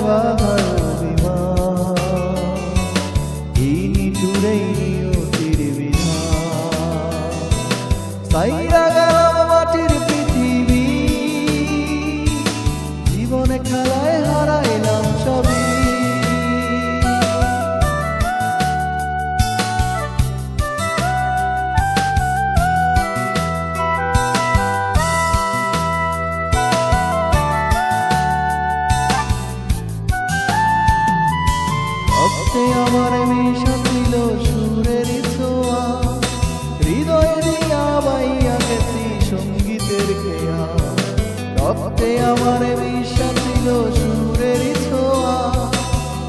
বাধার অভিমান, এই নিঠুরেই নিয়তির বিধান। সাইরা গেলাম মাটির পৃথিবী, জীবনে খেলায় হারাইলাম সবই। রক্তে আমার মিশা ছিল সুরের ছোঁয়া, হৃদয়ে দিয়া বাইয়া গেছি সঙ্গীতের খেয়া। রক্তে আমার মিশা ছিল সুরের ছোঁয়া,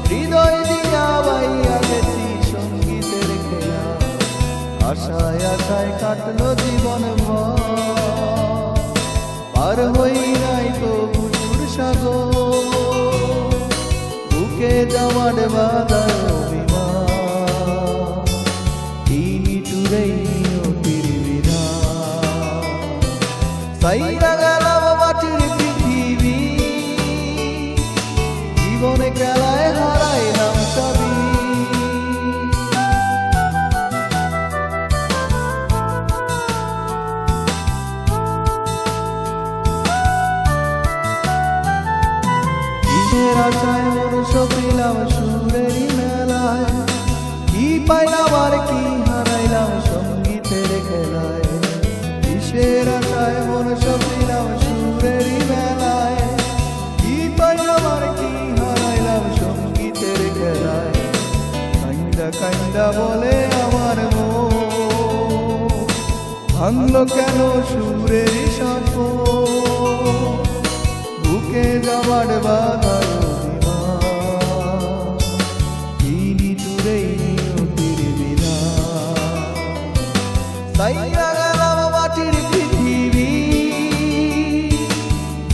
হৃদয়ে দিয়া বাইয়া গেছি সঙ্গীতের খেয়া। আশায় আশায় কাটলো জীবন ভর, পার হই নাই তো বুঝুর সাগর, বুকে যাওয়ার বাধার অভিমান, এই নিঠুরেই নিয়তির বিধান। সাইরা গেলাম মাটির পৃথিবী, জীবনে খেলায় হারাইলাম সবই। কিসের আশায় মনুষ্য পেলাম সুরেরই মেলায়, কি পাইলাম আর কি হারাইলাম সঙ্গীতের খেলায়। কিসের আশায় মনুষ্য পেলাম সুরেরই মেলায়, কি পাইলাম আর কি হারাইলাম সঙ্গীতের খেলায়। কান্দা কান্দা বলে আমার মন, ভাঙলো কেন সুরের সাপ, বুকে যাবার বাধার অভিমান, এই নিঠুরেই নিয়তির বিধান। সাইরা গেলাম মাটির পৃথিবী,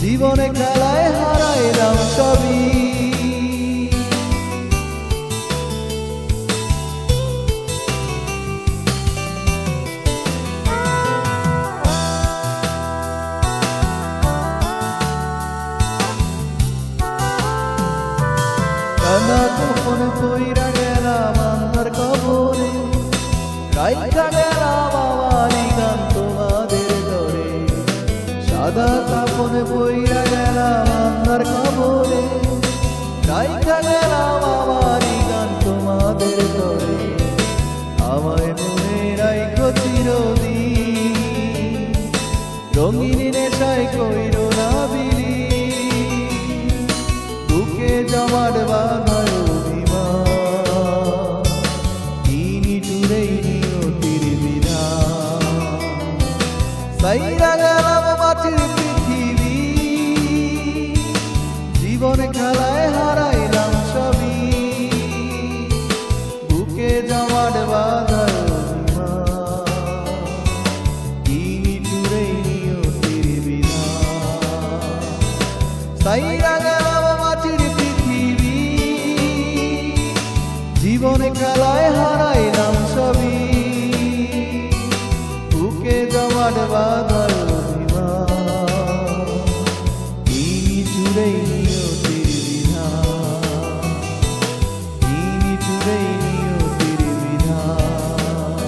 জীবনে খেলায় হারাইলাম সবই। কানা কখন কইরা গেলাম আমার কবরে, রাইখা গেলাম আমারই গান তোমাদের ধরে। সাদা কাপন কইরা গেলাম আমার কবরে, রাইখা গেলাম আমারই গান তোমাদের ধরে। আমায় মনে রাইখো চিরদিন, রঙিন নেশায় কইরো না বিলি, বুকে যাওয়ার বাধার অভিমান, এই নিঠুরেই নিয়তির বিধান। সাইরা গেলাম মাটির পৃথিবী, জীবনে খেলায় হারাইলাম সবই, বুকে যাওয়ার বাধার অভিমান, এই নিঠুরেই নিয়তির বিধান। সাইরা গেলাম মাটির পৃথিবী, জীবনে খেলায় হারাইলাম সবই, বুকে যাওয়ার বাধার অভিমান, এই নিঠুরেই নিয়তির বিধান, এই নিঠুরেই নিয়তির বিধান,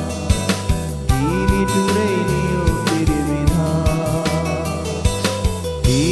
এই নিঠুরেই নিয়তির বিধান, এই